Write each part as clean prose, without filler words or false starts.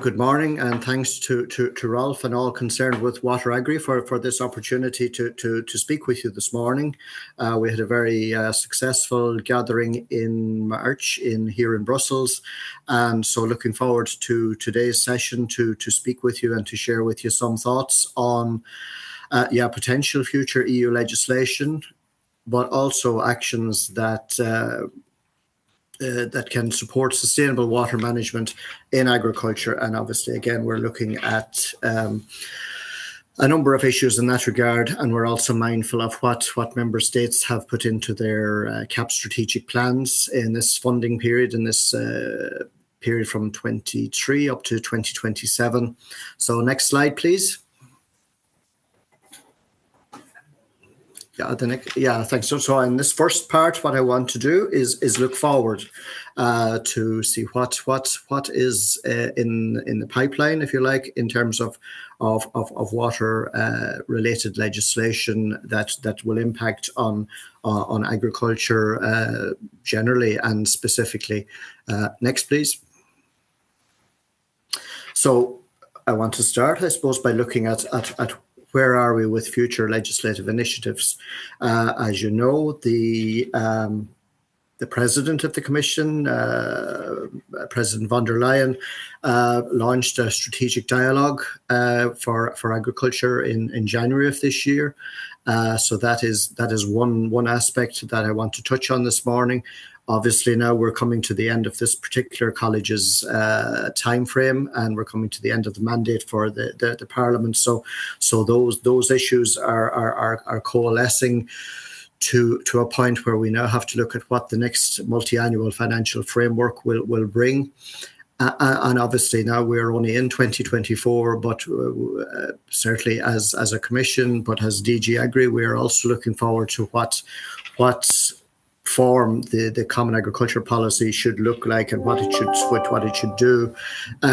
Good morning, and thanks to Rolf and all concerned with WATERAGRI for this opportunity to speak with you this morning. We had a very successful gathering in March here in Brussels, and so looking forward to today's session to speak with you and to share with you some thoughts on potential future EU legislation, but also actions that can support sustainable water management in agriculture. And obviously, again, we're looking at a number of issues in that regard, and we're also mindful of what member states have put into their CAP strategic plans in this funding period, in this period from 23 up to 2027. So next slide, please. Thanks. So in this first part, what I want to do is look forward to see what is in the pipeline, if you like, in terms of water related legislation that will impact on agriculture generally and specifically. Next, please. So I want to start, I suppose, by looking at where are we with future legislative initiatives. As you know, the President of the Commission, President von der Leyen, launched a strategic dialogue for agriculture in January of this year. So that is one aspect that I want to touch on this morning. Obviously, now we're coming to the end of this particular college's time frame, and we're coming to the end of the mandate for the Parliament. So those issues are coalescing to a point where we now have to look at what the next multi-annual financial framework will bring. And obviously now we're only in 2024, but certainly as a Commission, but as DG Agri, we are also looking forward to what form the common agriculture policy should look like and what it should do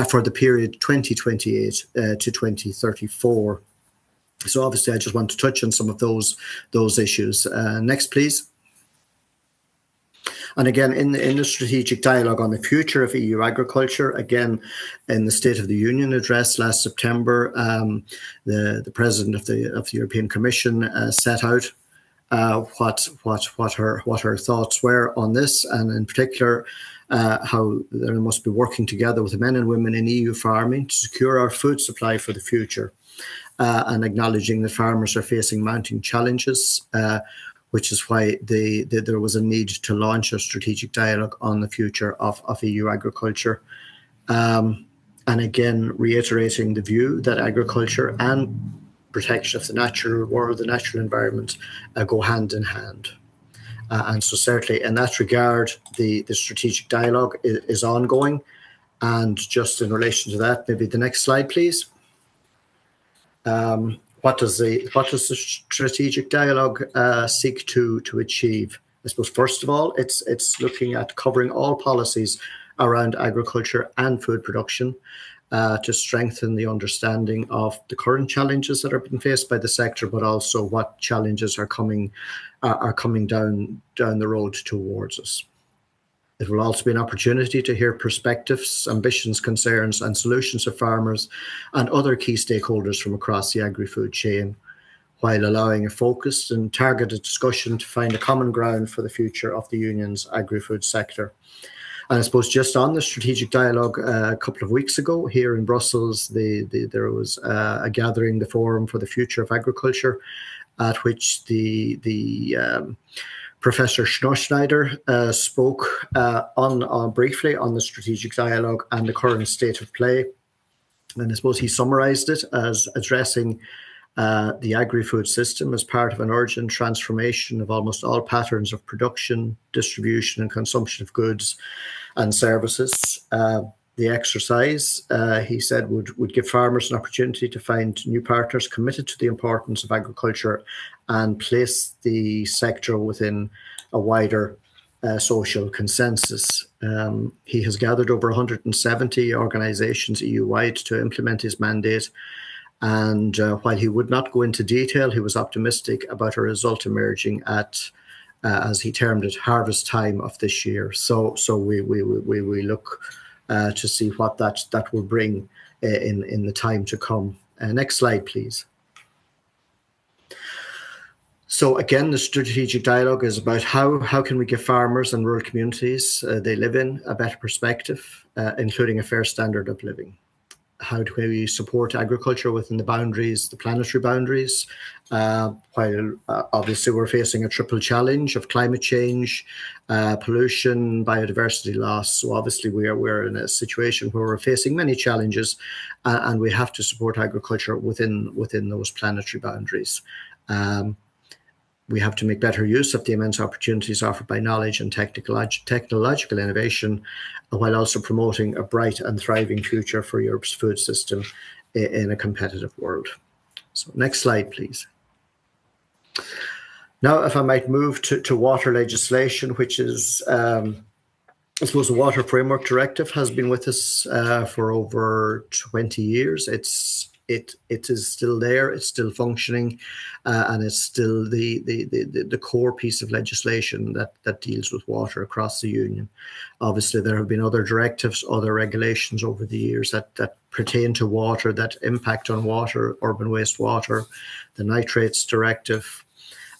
for the period 2028 to 2034. So obviously I just want to touch on some of those issues. Next, please. And again, in the strategic dialogue on the future of EU agriculture, again, in the State of the Union address last September, the President of the European Commission set out what her thoughts were on this, and in particular how there must be working together with the men and women in EU farming to secure our food supply for the future, and acknowledging that farmers are facing mounting challenges, which is why there was a need to launch a strategic dialogue on the future of EU agriculture. And again, reiterating the view that agriculture and protection of the natural world, the natural environment, go hand in hand. And so certainly in that regard, the strategic dialogue is ongoing. And just in relation to that, maybe the next slide, please. What does the strategic dialogue seek to achieve? I suppose, first of all, it's looking at covering all policies around agriculture and food production, to strengthen the understanding of the current challenges that are being faced by the sector, but also what challenges are coming down the road towards us. It will also be an opportunity to hear perspectives, ambitions, concerns, and solutions of farmers and other key stakeholders from across the agri-food chain, while allowing a focused and targeted discussion to find a common ground for the future of the Union's agri-food sector. And I suppose just on the strategic dialogue, a couple of weeks ago here in Brussels, there was a gathering, the Forum for the Future of Agriculture, at which the Professor Schneider spoke briefly on the strategic dialogue and the current state of play. And I suppose he summarised it as addressing the agri-food system as part of an urgent transformation of almost all patterns of production, distribution and consumption of goods and services. The exercise, he said, would give farmers an opportunity to find new partners committed to the importance of agriculture and place the sector within a wider social consensus. He has gathered over 170 organisations EU-wide to implement his mandate. And while he would not go into detail, he was optimistic about a result emerging at, as he termed it, harvest time of this year. So we look to see what that will bring in the time to come. Next slide, please. So again, the strategic dialogue is about how can we give farmers and rural communities they live in a better perspective, including a fair standard of living. How do we support agriculture within the boundaries, the planetary boundaries, while obviously we're facing a triple challenge of climate change, pollution, biodiversity loss. So obviously we're in a situation where we're facing many challenges, and we have to support agriculture within those planetary boundaries. We have to make better use of the immense opportunities offered by knowledge and technological innovation, while also promoting a bright and thriving future for Europe's food system in a competitive world. So next slide, please. Now, if I might move to water legislation, which is, I suppose the Water Framework Directive has been with us for over 20 years. It is still there, it's still functioning, and it's still the core piece of legislation that deals with water across the Union. Obviously, there have been other directives, other regulations over the years that pertain to water, that impact on water, urban wastewater, the Nitrates Directive,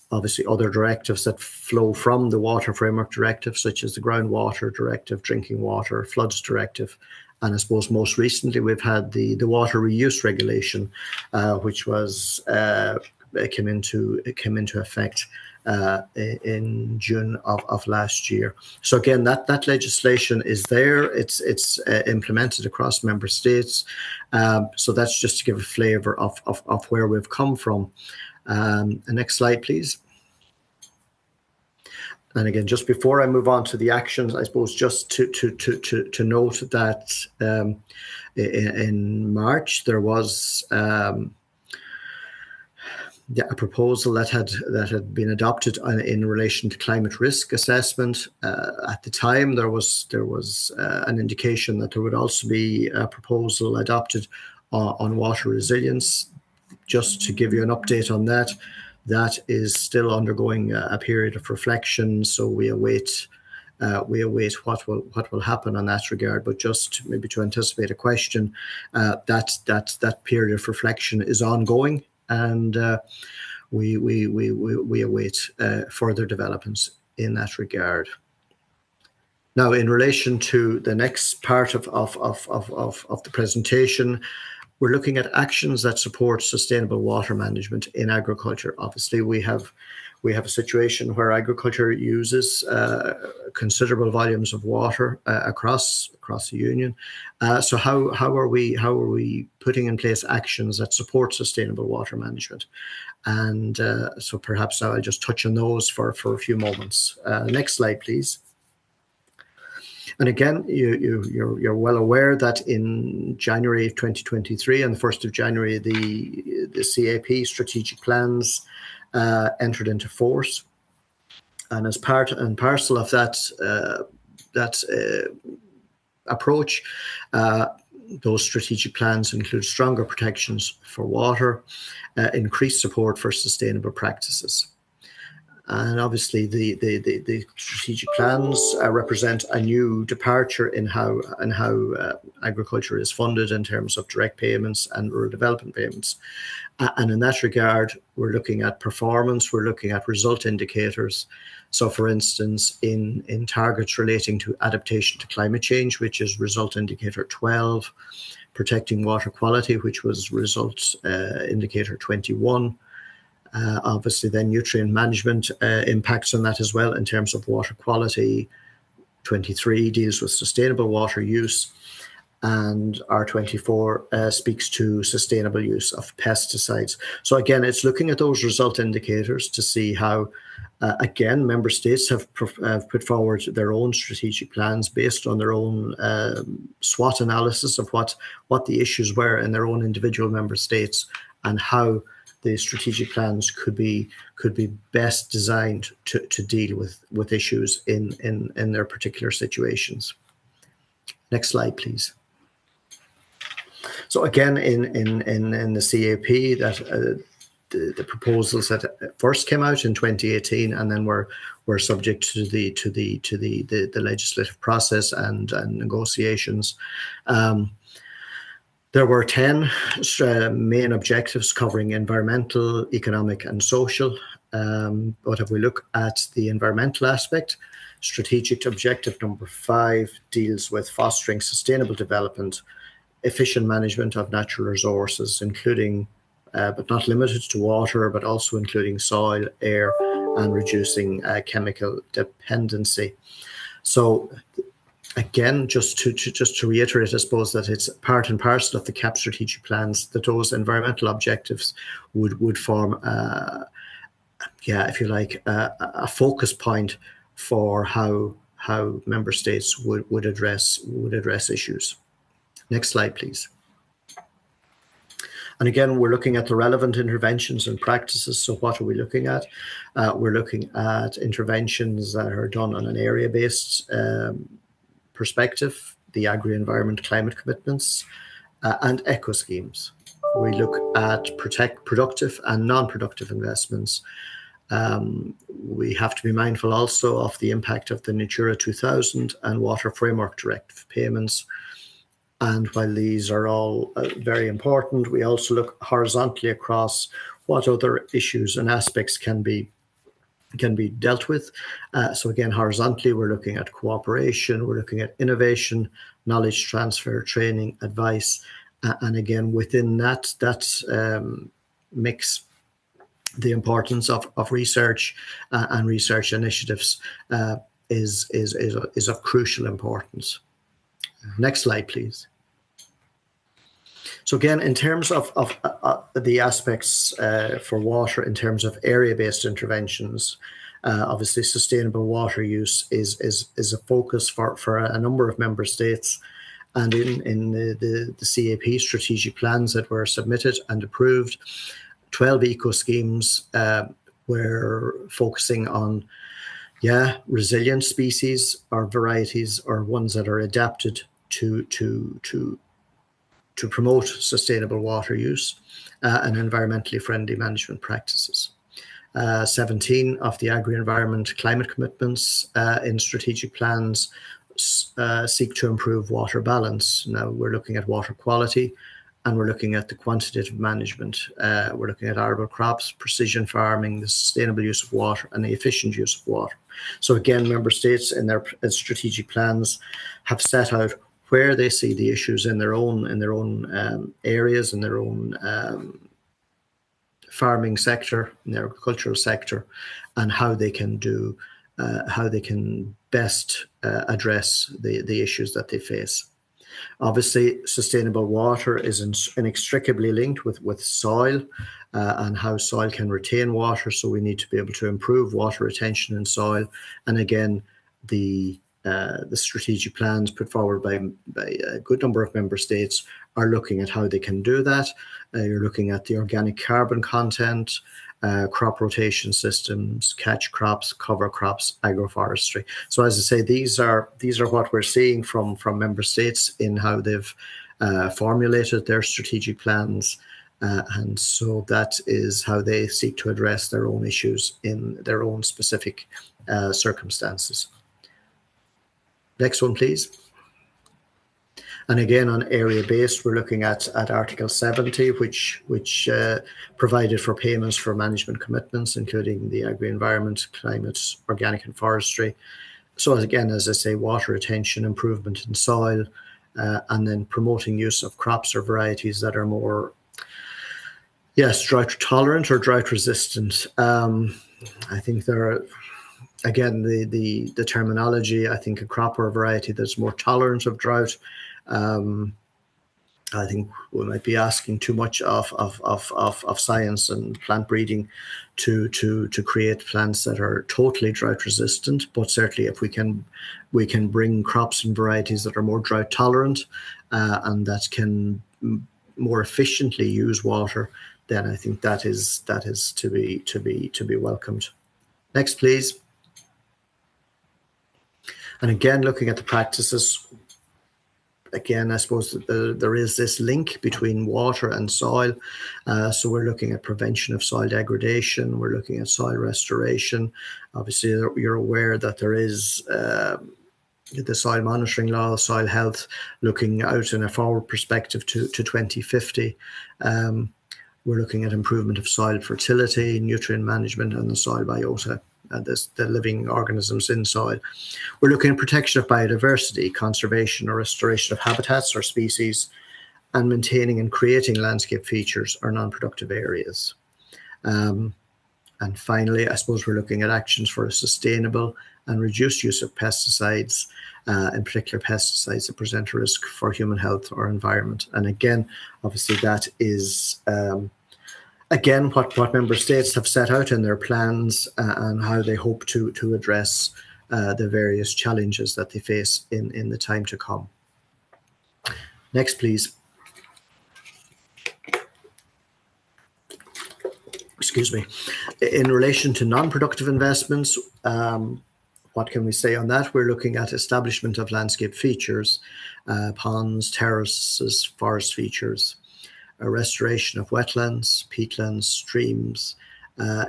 obviously other directives that flow from the Water Framework Directive, such as the Groundwater Directive, Drinking Water, Floods Directive. And I suppose most recently we've had the water reuse regulation, which was came into effect in June of last year. So again, that legislation is there. It's implemented across member states. So that's just to give a flavour of where we've come from. The next slide, please. And again, just before I move on to the actions, I suppose just to note that in March there was a proposal that had been adopted in relation to climate risk assessment. At the time, there was an indication that there would also be a proposal adopted on water resilience. Just to give you an update on that. That is still undergoing a period of reflection, so we await what will happen on that regard. But just maybe to anticipate a question, that period of reflection is ongoing, and we await further developments in that regard. Now, in relation to the next part of the presentation, we're looking at actions that support sustainable water management in agriculture. Obviously, we have a situation where agriculture uses considerable volumes of water across the Union. So how are we putting in place actions that support sustainable water management? And so perhaps I'll just touch on those for a few moments. Next slide, please. And again, you're well aware that in January 2023, on the 1st of January, the CAP strategic plans entered into force. And as part and parcel of that approach, those strategic plans include stronger protections for water, increased support for sustainable practices. And obviously, the strategic plans represent a new departure in how agriculture is funded in terms of direct payments and rural development payments. And in that regard, we're looking at performance, we're looking at result indicators. So, for instance, in targets relating to adaptation to climate change, which is result indicator 12, protecting water quality, which was result indicator 21. Obviously, then nutrient management impacts on that as well in terms of water quality. 23 deals with sustainable water use, and R24 speaks to sustainable use of pesticides. So again, it's looking at those result indicators to see how, again, member states have put forward their own strategic plans based on their own SWOT analysis of what the issues were in their own individual member states, and how the strategic plans could be best designed to deal with issues in their particular situations. Next slide, please. So again, in the CAP, that the proposals that first came out in 2018, and then were subject to the legislative process and negotiations. There were 10 main objectives covering environmental, economic, and social. But if we look at the environmental aspect, strategic objective number 5 deals with fostering sustainable development, efficient management of natural resources, including but not limited to water, but also including soil, air, and reducing chemical dependency. So again, just to reiterate, I suppose that it's part and parcel of the CAP strategic plans that those environmental objectives would form, if you like, a focus point for how member states would address issues. Next slide, please. And again, we're looking at the relevant interventions and practices. So what are we looking at? We're looking at interventions that are done on an area-based perspective, the agri-environment climate commitments, and eco schemes. We look at productive and non-productive investments. We have to be mindful also of the impact of the Natura 2000 and Water Framework Directive payments. And while these are all very important, we also look horizontally across what other issues and aspects can be dealt with. So again, horizontally, we're looking at cooperation, we're looking at innovation, knowledge transfer, training, advice, and again, within that mix, the importance of research and research initiatives is of crucial importance. Next slide, please. So again, in terms of the aspects for water, in terms of area-based interventions, obviously sustainable water use is a focus for a number of member states. And in the CAP strategic plans that were submitted and approved, 12 eco schemes were focusing on, resilient species or varieties, or ones that are adapted to promote sustainable water use and environmentally friendly management practices. 17 of the agri-environment climate commitments in strategic plans seek to improve water balance. Now we're looking at water quality, and we're looking at the quantitative management. We're looking at arable crops, precision farming, the sustainable use of water, and the efficient use of water. So again, member states in their strategic plans have set out where they see the issues in their own areas, in their own farming sector, in their agricultural sector, and how they can best address the issues that they face. Obviously, sustainable water is inextricably linked with soil and how soil can retain water. So we need to be able to improve water retention in soil. And again, the strategic plans put forward by a good number of member states are looking at how they can do that. You're looking at the organic carbon content, crop rotation systems, catch crops, cover crops, agroforestry. So as I say, these are what we're seeing from member states in how they've formulated their strategic plans. And so that is how they seek to address their own issues in their own specific circumstances. Next one, please. And again, on area-based, we're looking at Article 70, which provided for payments for management commitments, including the agri-environment, climate, organic and forestry. So again, as I say, water retention, improvement in soil, and then promoting use of crops or varieties that are more, drought tolerant or drought resistant. I think there are, again, the terminology, I think a crop or a variety that's more tolerant of drought. I think we might be asking too much of science and plant breeding to create plants that are totally drought resistant. But certainly, if we can bring crops and varieties that are more drought tolerant and that can more efficiently use water, then I think that is to be welcomed. Next, please. And again, looking at the practices, again, I suppose that there is this link between water and soil. So we're looking at prevention of soil degradation. We're looking at soil restoration. Obviously, you're aware that there is the soil monitoring law, soil health, looking out in a forward perspective to 2050. We're looking at improvement of soil fertility, nutrient management, and the soil biota, the living organisms in soil. We're looking at protection of biodiversity, conservation or restoration of habitats or species, and maintaining and creating landscape features or non-productive areas. And finally, I suppose we're looking at actions for a sustainable and reduced use of pesticides, in particular pesticides that present a risk for human health or environment. And again, obviously that is, again, what member states have set out in their plans and how they hope to address the various challenges that they face in the time to come. Next, please. Excuse me. In relation to non-productive investments, what can we say on that? We're looking at establishment of landscape features, ponds, terraces, forest features, a restoration of wetlands, peatlands, streams,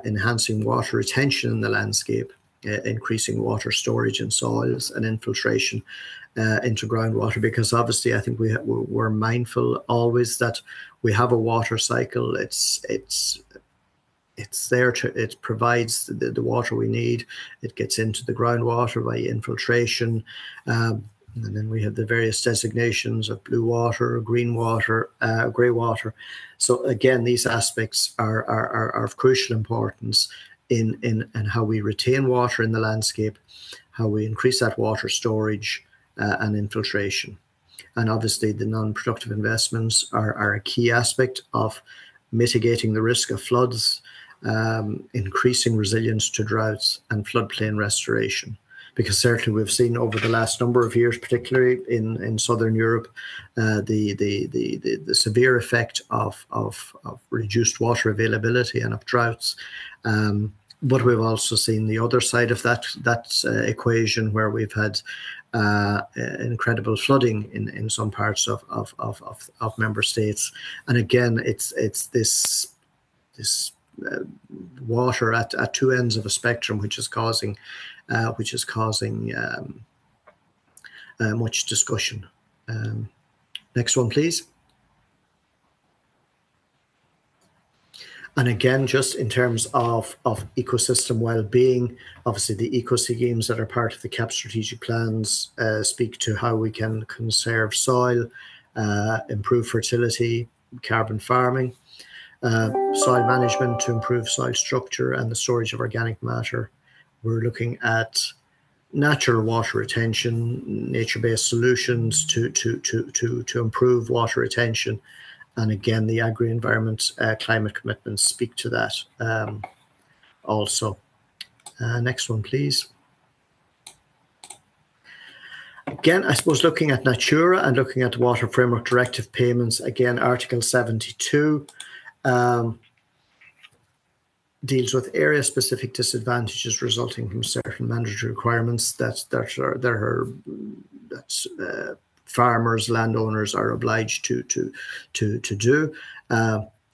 enhancing water retention in the landscape, increasing water storage in soils and infiltration into groundwater, because obviously I think we're mindful always that we have a water cycle. It's there it provides the water we need. It gets into the groundwater by infiltration. And then we have the various designations of blue water, green water, grey water. So again, these aspects are of crucial importance in how we retain water in the landscape, how we increase that water storage and infiltration. And obviously the non-productive investments are a key aspect of mitigating the risk of floods, increasing resilience to droughts and floodplain restoration. Because certainly we've seen over the last number of years, particularly in Southern Europe, the severe effect of reduced water availability and of droughts. But we've also seen the other side of that equation, where we've had incredible flooding in some parts of member states. And again, it's this water at two ends of a spectrum, which is causing much discussion. Next one, please. And again, just in terms of ecosystem well-being, obviously the eco schemes that are part of the CAP strategic plans speak to how we can conserve soil, improve fertility, carbon farming, soil management to improve soil structure and the storage of organic matter. We're looking at natural water retention, nature-based solutions to improve water retention. And again, the agri-environment climate commitments speak to that also. Next one, please. Again, I suppose looking at Natura and looking at the Water Framework Directive payments, again, Article 72 deals with area-specific disadvantages resulting from certain mandatory requirements that farmers, landowners are obliged to do.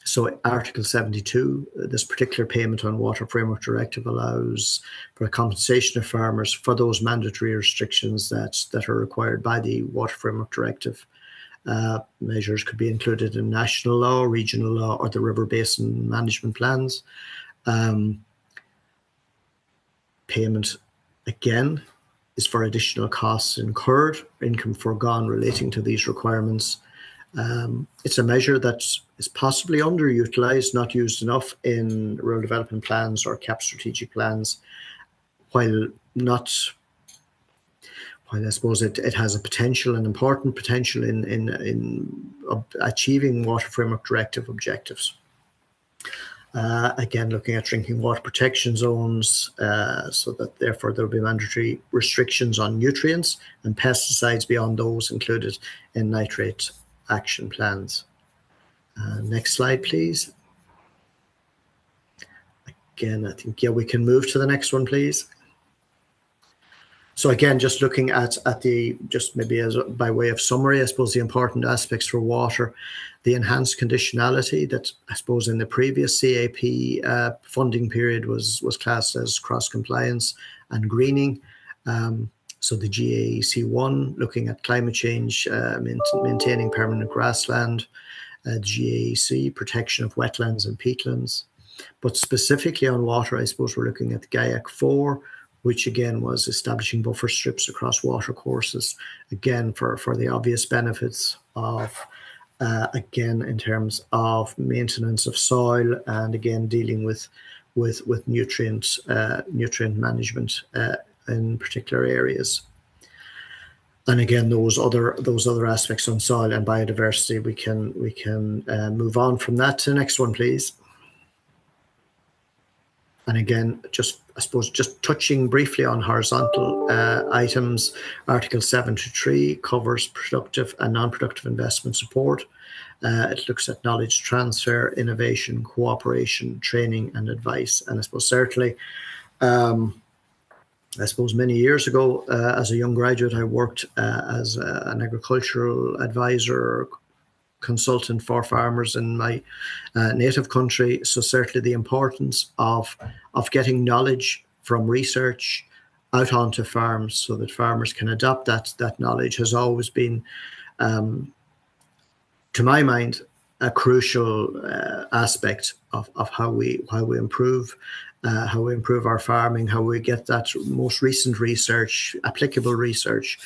So Article 72, this particular payment on Water Framework Directive allows for a compensation of farmers for those mandatory restrictions that are required by the Water Framework Directive. Measures could be included in national law, regional law, or the river basin management plans. Payment, again, is for additional costs incurred, income foregone relating to these requirements. It's a measure that is possibly underutilised, not used enough in rural development plans or CAP strategic plans, while I suppose it has a potential, an important potential in achieving Water Framework Directive objectives. Again, looking at drinking water protection zones, so that therefore there will be mandatory restrictions on nutrients and pesticides beyond those included in nitrate action plans. Next slide, please. Again, I think, yeah, we can move to the next one, please. So again, just looking at just maybe as by way of summary, I suppose the important aspects for water, the enhanced conditionality that I suppose in the previous CAP funding period was classed as cross compliance and greening. So the GAEC1 looking at climate change, maintaining permanent grassland, the GAEC protection of wetlands and peatlands. But specifically on water, I suppose we're looking at the GAEC4, which again was establishing buffer strips across water courses, again for the obvious benefits of, again in terms of maintenance of soil, and again dealing with nutrient management in particular areas. And again, those other aspects on soil and biodiversity, we can move on from that to the next one, please. And again, I suppose just touching briefly on horizontal items, Article 73 covers productive and non-productive investment support. It looks at knowledge transfer, innovation, cooperation, training and advice. And I suppose certainly, I suppose many years ago, as a young graduate, I worked as an agricultural advisor, consultant for farmers in my native country. So certainly the importance of getting knowledge from research out onto farms so that farmers can adopt that knowledge has always been, to my mind, a crucial aspect of how we improve our farming, how we get that most recent research, applicable research,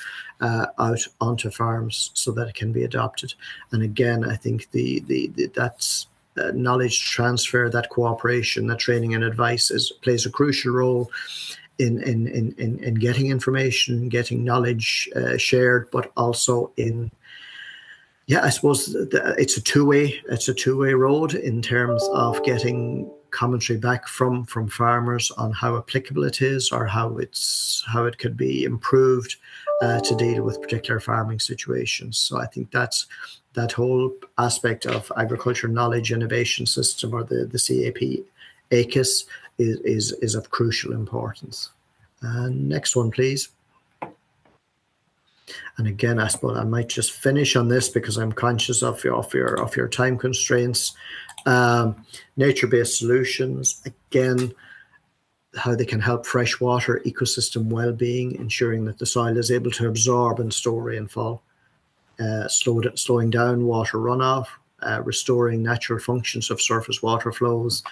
out onto farms so that it can be adopted. And again, I think that knowledge transfer, that cooperation, that training and advice plays a crucial role in getting information, getting knowledge shared, but also I suppose it's a two-way road in terms of getting commentary back from farmers on how applicable it is, or how it could be improved to deal with particular farming situations. So I think that whole aspect of agriculture knowledge innovation system, or the CAP ACIS, is of crucial importance. Next one, please. And again, I suppose I might just finish on this because I'm conscious of your time constraints. Nature-based solutions, again, how they can help freshwater ecosystem well-being, ensuring that the soil is able to absorb and store rainfall, slowing down water runoff, restoring natural functions of surface water flows,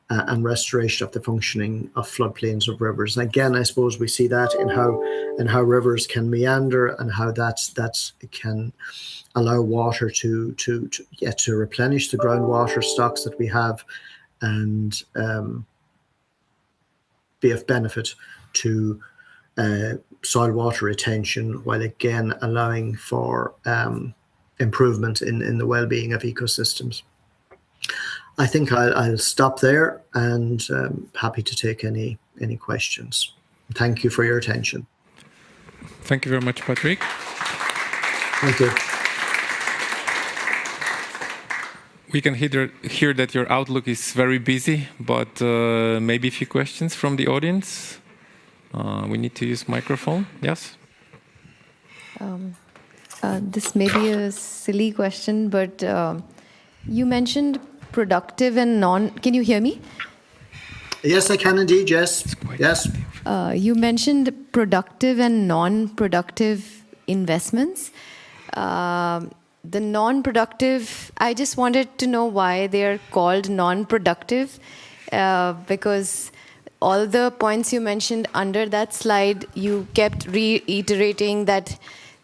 and restoration of the functioning of floodplains of rivers. And again, I suppose we see that in how rivers can meander, and how that can allow water to replenish the groundwater stocks that we have, and be of benefit to soil water retention, while again allowing for improvement in the well-being of ecosystems. I think I'll stop there, and happy to take any questions. Thank you for your attention. Thank you very much, Patrick. Thank you. We can hear that your outlook is very busy, but maybe a few questions from the audience. We need to use microphone. Yes? This may be a silly question, but you mentioned productive and can you hear me? Yes, I can indeed, yes. Yes. You mentioned productive and non-productive investments. The non-productive, I just wanted to know why they're called non-productive, because all the points you mentioned under that slide, you kept reiterating that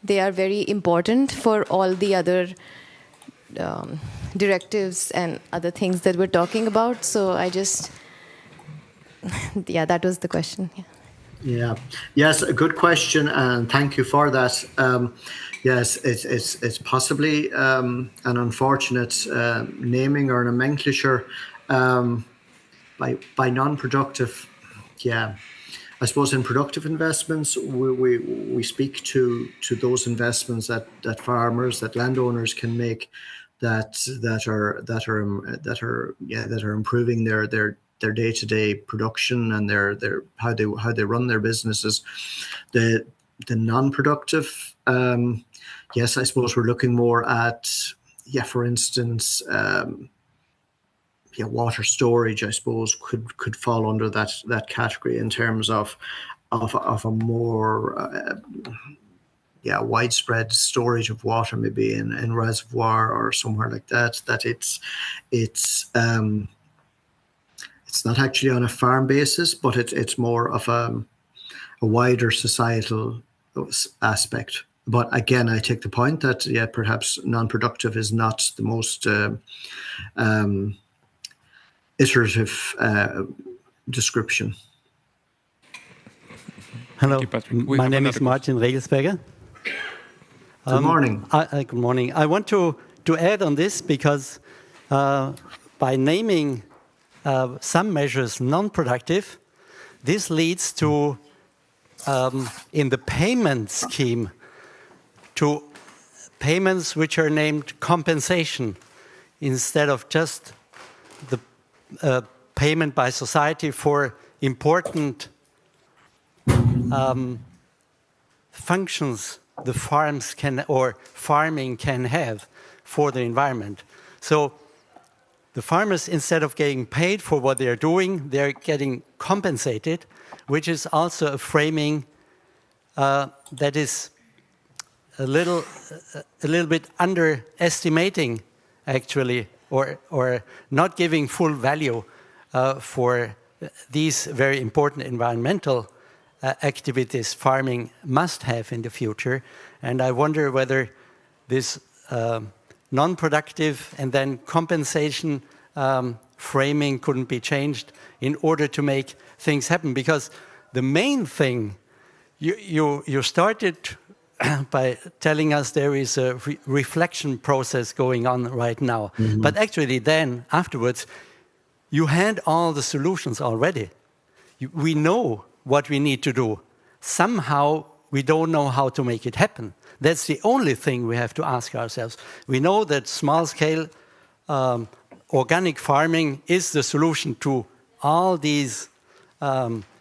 they are very important for all the other directives and other things that we're talking about. So I just, that was the question. Yeah. Yes, a good question, and thank you for that. Yes, it's possibly an unfortunate naming or nomenclature by non-productive. Yeah, I suppose in productive investments, we speak to those investments that farmers, that landowners can make, that are improving their their day-to-day production and their how they run their businesses. The non-productive, yes, I suppose we're looking more at, for instance, water storage, I suppose, could fall under that category in terms of a more widespread storage of water, maybe in reservoir or somewhere like that. That it's not actually on a farm basis, but it's more of a wider societal aspect. But again, I take the point that perhaps non-productive is not the most iterative description. Hello, you, my name is Martin Regelsberger. Good morning. Good morning. I want to add on this because by naming some measures non-productive, this leads to, in the payment scheme, to payments which are named compensation instead of just the payment by society for important functions the farms can or farming can have for the environment. So the farmers, instead of getting paid for what they're doing, they're getting compensated, which is also a framing that is a little bit underestimating, actually, or not giving full value for these very important environmental activities farming must have in the future. And I wonder whether this non-productive and then compensation framing couldn't be changed in order to make things happen. Because the main thing, you started by telling us there is a reflection process going on right now. Mm-hmm. But actually then, afterwards, you had all the solutions already. We know what we need to do. Somehow, we don't know how to make it happen. That's the only thing we have to ask ourselves. We know that small-scale organic farming is the solution to all these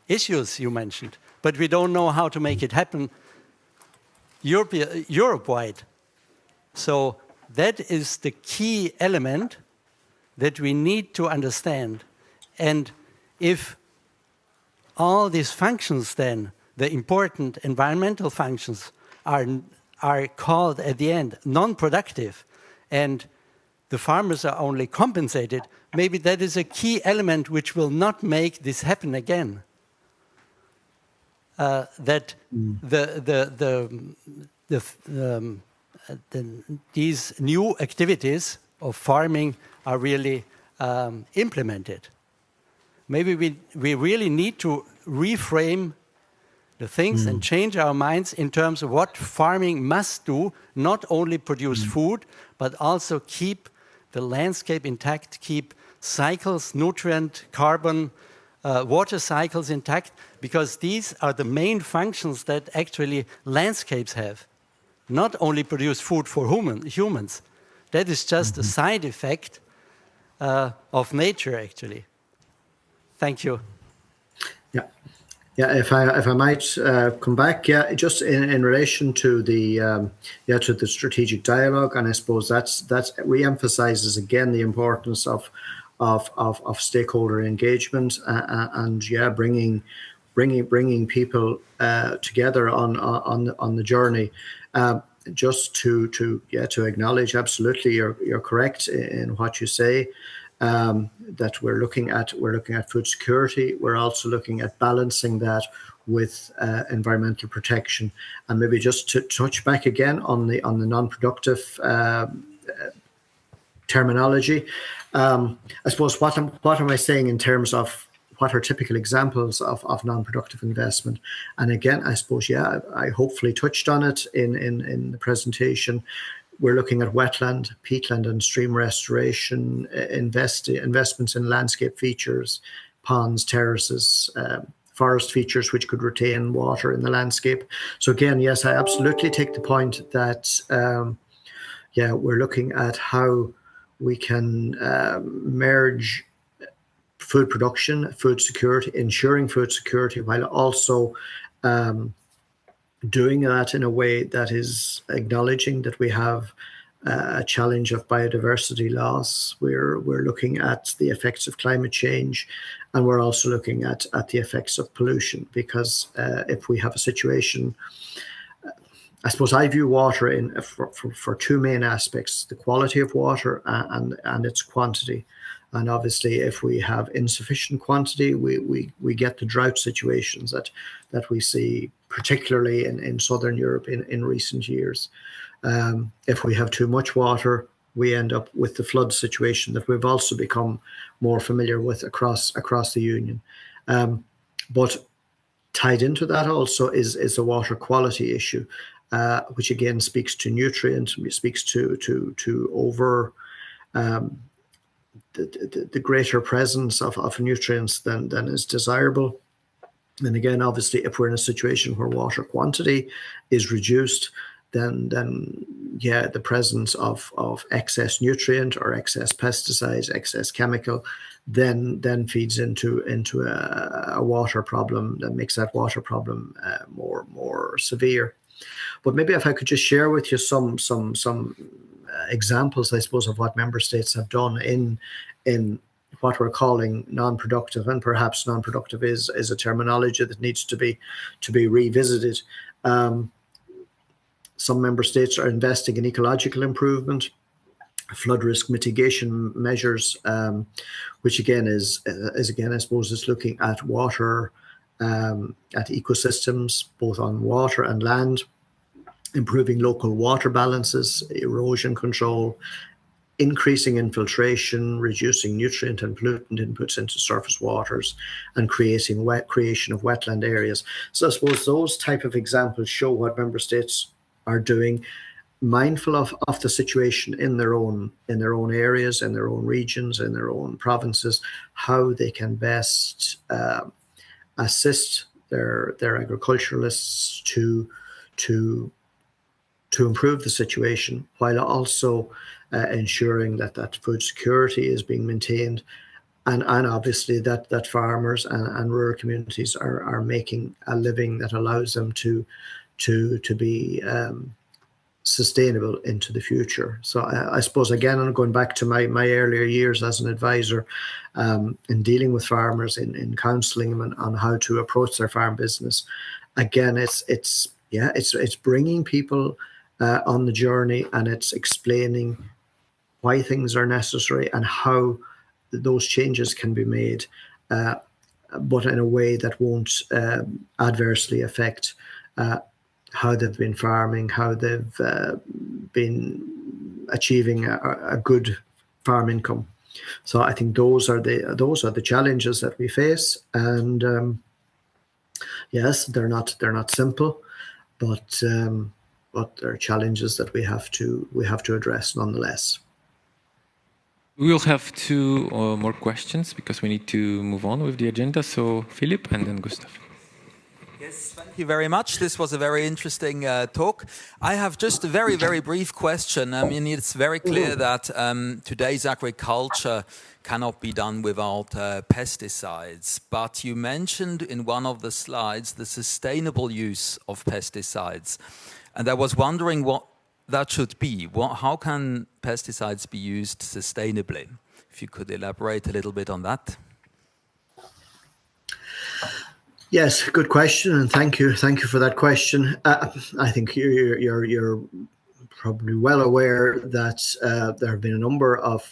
issues you mentioned, but we don't know how to make it happen Europe-wide. So that is the key element that we need to understand. And if all these functions then, the important environmental functions, are called at the end non-productive, and the farmers are only compensated, maybe that is a key element which will not make this happen again. These new activities of farming are really implemented. Maybe we really need to reframe the things and change our minds in terms of what farming must do, not only produce food, but also keep the landscape intact, keep cycles, nutrient, carbon, water cycles intact, because these are the main functions that actually landscapes have. Not only produce food for humans. That is just a side effect of nature, actually. Thank you. Yeah. If I might come back, just in relation to the strategic dialogue, and I suppose that re-emphasizes again the importance of stakeholder engagement and bringing people together on the journey. Just to acknowledge, absolutely, you're correct in what you say. That we're looking at food security. We're also looking at balancing that with environmental protection, and maybe just to touch back again on the non-productive terminology. I suppose what am I saying in terms of what are typical examples of non-productive investment? And again, I suppose I hopefully touched on it in the presentation. We're looking at wetland, peatland and stream restoration, investments in landscape features, ponds, terraces, forest features which could retain water in the landscape. So again, yes, I absolutely take the point that, we're looking at how we can merge food production, food security, ensuring food security, while also doing that in a way that is acknowledging that we have a challenge of biodiversity loss. We're looking at the effects of climate change, and we're also looking at the effects of pollution, because if we have a situation, I suppose I view water for two main aspects: the quality of water and its quantity. And obviously, if we have insufficient quantity, we get the drought situations that we see, particularly in Southern Europe in recent years. If we have too much water, we end up with the flood situation that we've also become more familiar with across the Union. But tied into that also is a water quality issue, which again speaks to nutrients, speaks to over the greater presence of nutrients than is desirable. And again, obviously, if we're in a situation where water quantity is reduced, then yeah, the presence of excess nutrient or excess pesticides, excess chemical, then feeds into a water problem that makes that water problem more severe. But maybe if I could just share with you some examples, I suppose, of what member states have done in what we're calling non-productive, and perhaps non-productive is a terminology that needs to be revisited. Some member states are investing in ecological improvement, flood risk mitigation measures, which again is I suppose is looking at water, at ecosystems, both on water and land, improving local water balances, erosion control, increasing infiltration, reducing nutrient and pollutant inputs into surface waters, and creation of wetland areas. So I suppose those type of examples show what member states are doing, mindful of the situation in their own areas, in their own regions, in their own provinces, how they can best assist their agriculturalists to improve the situation, while also ensuring that food security is being maintained, and obviously that farmers and rural communities are making a living that allows them to be sustainable into the future. So I suppose, again, I'm going back to my earlier years as an advisor, in dealing with farmers, in counselling them on how to approach their farm business. Again, it's bringing people on the journey, and it's explaining why things are necessary and how those changes can be made, but in a way that won't adversely affect how they've been farming, how they've been achieving a good farm income. So I think those are the challenges that we face, and yes, they're not simple, but they're challenges that we have to address nonetheless. We will have two more questions because we need to move on with the agenda. So Philip and then Gustav. Yes, thank you very much. This was a very interesting talk. I have just a very, very brief question. I mean, it's very clear that today's agriculture cannot be done without pesticides. But you mentioned in one of the slides the sustainable use of pesticides. And I was wondering what that should be. How can pesticides be used sustainably? If you could elaborate a little bit on that. Yes, good question, and thank you for that question. I think you're probably well aware that there have been a number of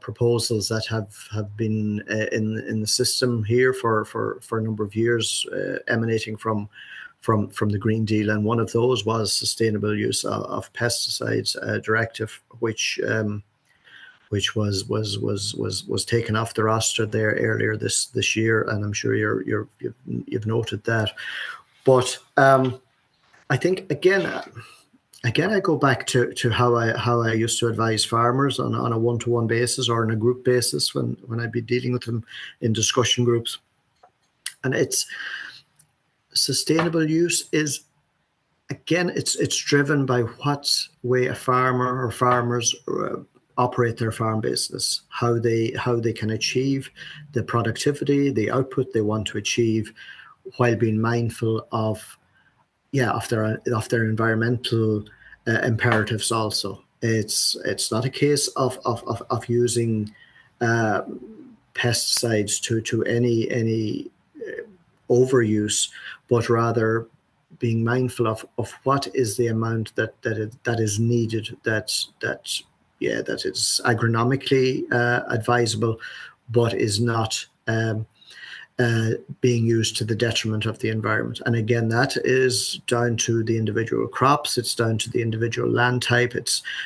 proposals that have been in the system here for a number of years, emanating from the Green Deal, and one of those was sustainable use of pesticides directive, which was taken off the roster there earlier this year, and I'm sure you've noted that. But I think again I go back to how I used to advise farmers on a one-to-one basis or on a group basis when I'd be dealing with them in discussion groups, and it's sustainable use is, again, it's driven by what way a farmer or farmers operate their farm business, how they can achieve the productivity, the output they want to achieve, while being mindful of their environmental imperatives also. It's not a case of using pesticides to any overuse, but rather being mindful of what is the amount that is needed, that is agronomically advisable, but is not being used to the detriment of the environment. And again, that is down to the individual crops, it's down to the individual land type.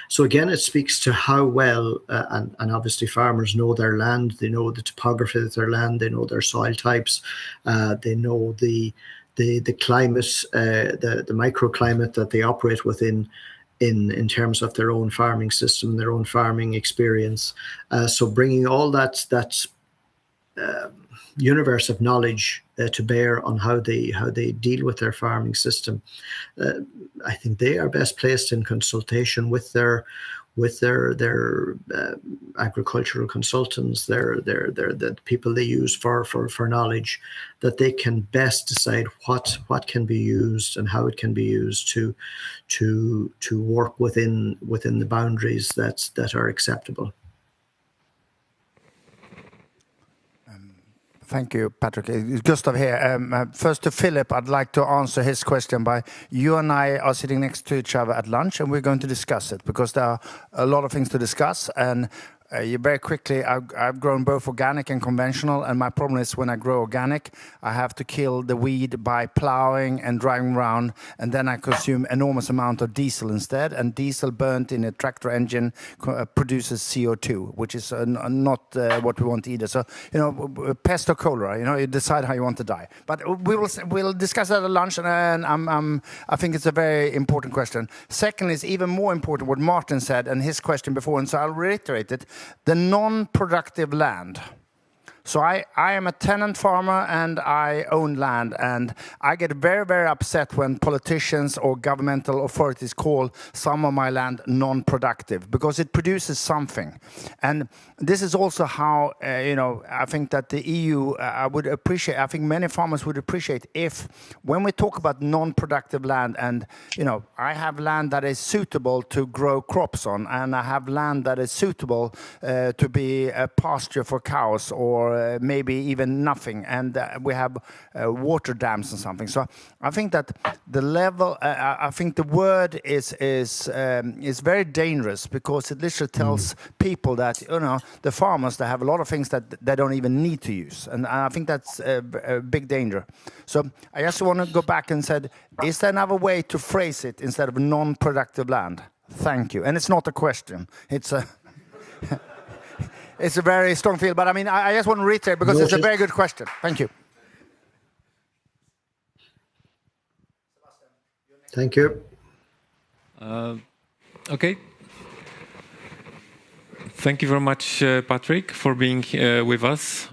So again, it speaks to how well, and obviously farmers know their land, they know the topography of their land, they know their soil types, they know the climate, the microclimate that they operate within, in terms of their own farming system, their own farming experience. So bringing all that universe of knowledge to bear on how they deal with their farming system, I think they are best placed in consultation with their agricultural consultants, the people they use for knowledge, that they can best decide what can be used and how it can be used to work within the boundaries that are acceptable. Thank you, Patrick. Gustav here. First to Philip, I'd like to answer his question by, you and I are sitting next to each other at lunch and we're going to discuss it, because there are a lot of things to discuss. And very quickly, I've grown both organic and conventional, and my problem is when I grow organic, I have to kill the weed by plowing and driving around, and then I consume enormous amount of diesel instead, and diesel burnt in a tractor engine produces CO2, which is not what we want either. So, pest or cholera, you decide how you want to die. But we'll discuss that at lunch, and I think it's a very important question. Second is even more important what Martin said and his question before, and so I'll reiterate it. The non-productive land. So I am a tenant farmer and I own land, and I get very, very upset when politicians or governmental authorities call some of my land non-productive, because it produces something. And this is also how, I think that the EU I think many farmers would appreciate if, when we talk about non-productive land, and, I have land that is suitable to grow crops on, and I have land that is suitable to be a pasture for cows, or maybe even nothing, and we have water dams and something. So I think that the level, I think the word is very dangerous, because it literally tells people that the farmers, they have a lot of things that they don't even need to use, and I think that's a big danger. So I just want to go back and said, is there another way to phrase it instead of non-productive land? Thank you. And it's not a question; it's a it's a very strong field, but I just want to reiterate, because it's a very good question. Thank you. Thank you. Okay. Thank you very much, Patrick, for being with us.